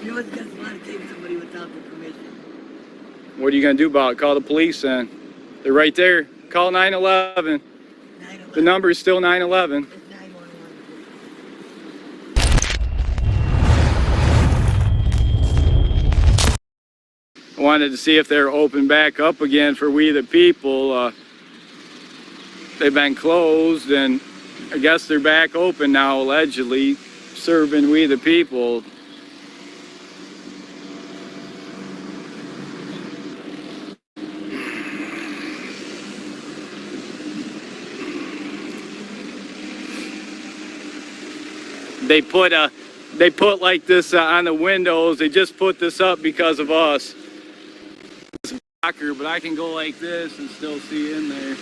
You know it's against the law to take somebody without their permission. What are you going to do about it? Call the police then. They're right there. Call 911. 911. The number is still 911. It's 911. I wanted to see if they're open back up again for We the People. They've been closed, and I guess they're back open now, allegedly, serving We the People. They put like this on the windows. They just put this up because of us. It's a blocker, but I can go like this and still see in there.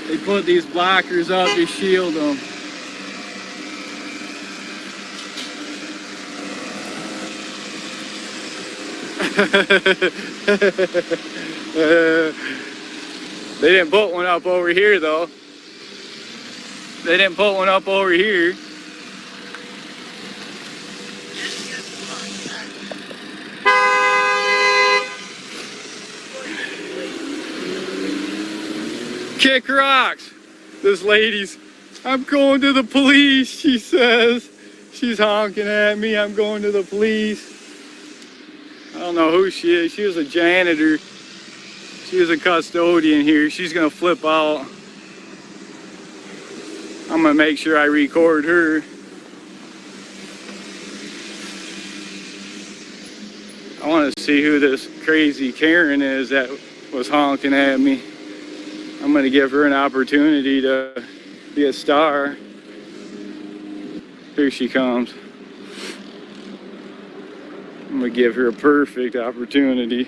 They put these blockers up to shield them. They didn't put one up over here though. They didn't put one up over here. Kick rocks. This lady's, I'm going to the police, she says. She's honking at me, I'm going to the police. I don't know who she is. She was a janitor. She was a custodian here. She's gonna flip out. I'm gonna make sure I record her. I want to see who this crazy Karen is that was honking at me. I'm gonna give her an opportunity to be a star. Here she comes. I'm gonna give her a perfect opportunity.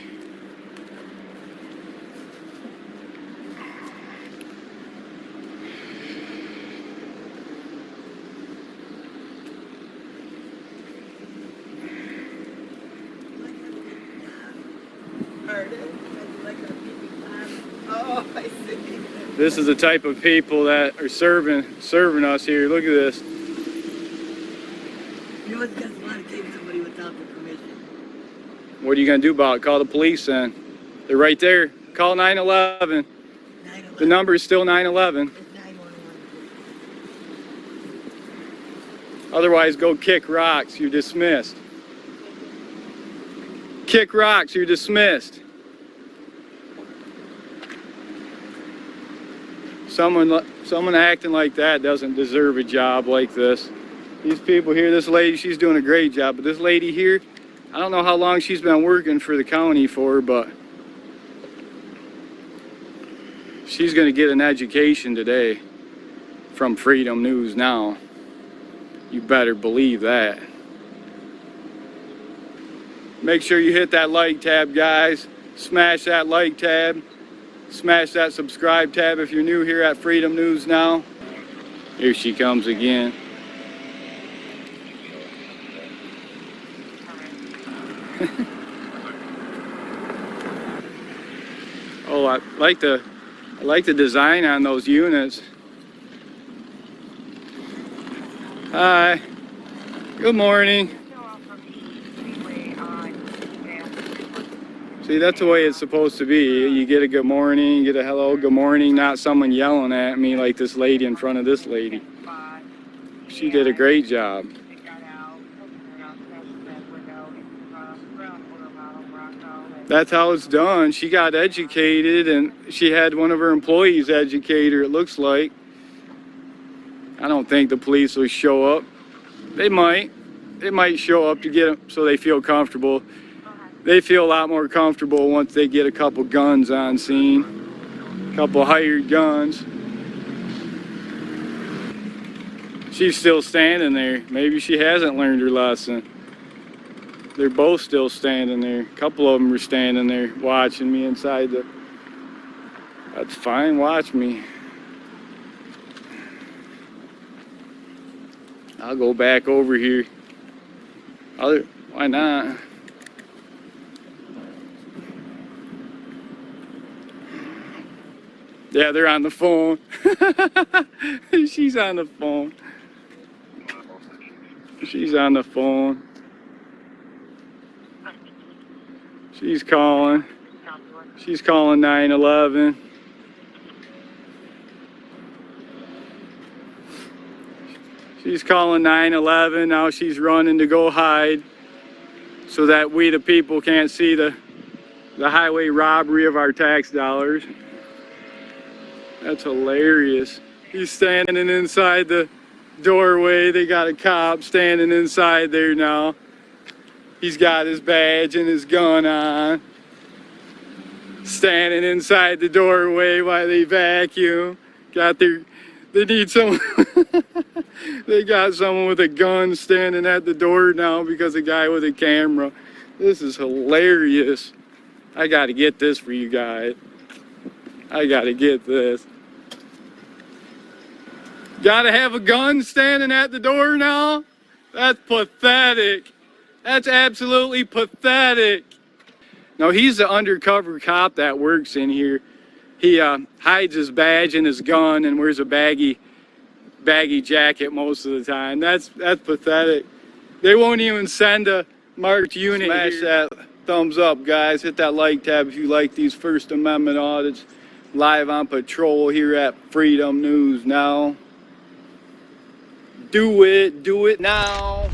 Oh, I see. This is the type of people that are serving us here. Look at this. You know it's against the law to take somebody without their permission. What are you going to do about it? Call the police then. They're right there. Call 911. 911. The number is still 911. It's 911. Otherwise, go kick rocks. You're dismissed. Kick rocks. You're dismissed. Someone acting like that doesn't deserve a job like this. These people here, this lady, she's doing a great job. But this lady here, I don't know how long she's been working for the county for, but she's going to get an education today from Freedom News Now. You better believe that. Make sure you hit that like tab, guys. Smash that like tab. Smash that subscribe tab if you're new here at Freedom News Now. Here she comes again. Oh, I like the design on those units. Hi. Good morning. See, that's the way it's supposed to be. You get a good morning, you get a hello, good morning, not someone yelling at me like this lady in front of this lady. She did a great job. That's how it's done. She got educated and she had one of her employees educate her, it looks like. I don't think the police will show up. They might. They might show up to get them so they feel comfortable. They feel a lot more comfortable once they get a couple guns on scene. A couple hired guns. She's still standing there. Maybe she hasn't learned her lesson. They're both still standing there. A couple of them are standing there watching me inside the... That's fine, watch me. I'll go back over here. Why not? Yeah, they're on the phone. She's on the phone. She's on the phone. She's calling. She's calling 911. She's calling 911. Now she's running to go hide so that we, the people, can't see the highway robbery of our tax dollars. That's hilarious. He's standing inside the doorway. They got a cop standing inside there now. He's got his badge and his gun on. Standing inside the doorway while they vacuum. They need someone. They got someone with a gun standing at the door now because a guy with a camera. This is hilarious. I gotta get this for you guys. I gotta get this. Gotta have a gun standing at the door now? That's pathetic. That's absolutely pathetic. Now, he's the undercover cop that works in here. He hides his badge and his gun and wears a baggy jacket most of the time. That's pathetic. They won't even send a marked unit. Smash that thumbs up, guys. Hit that like tab if you like these First Amendment audits. Live on patrol here at Freedom News Now. Do it now.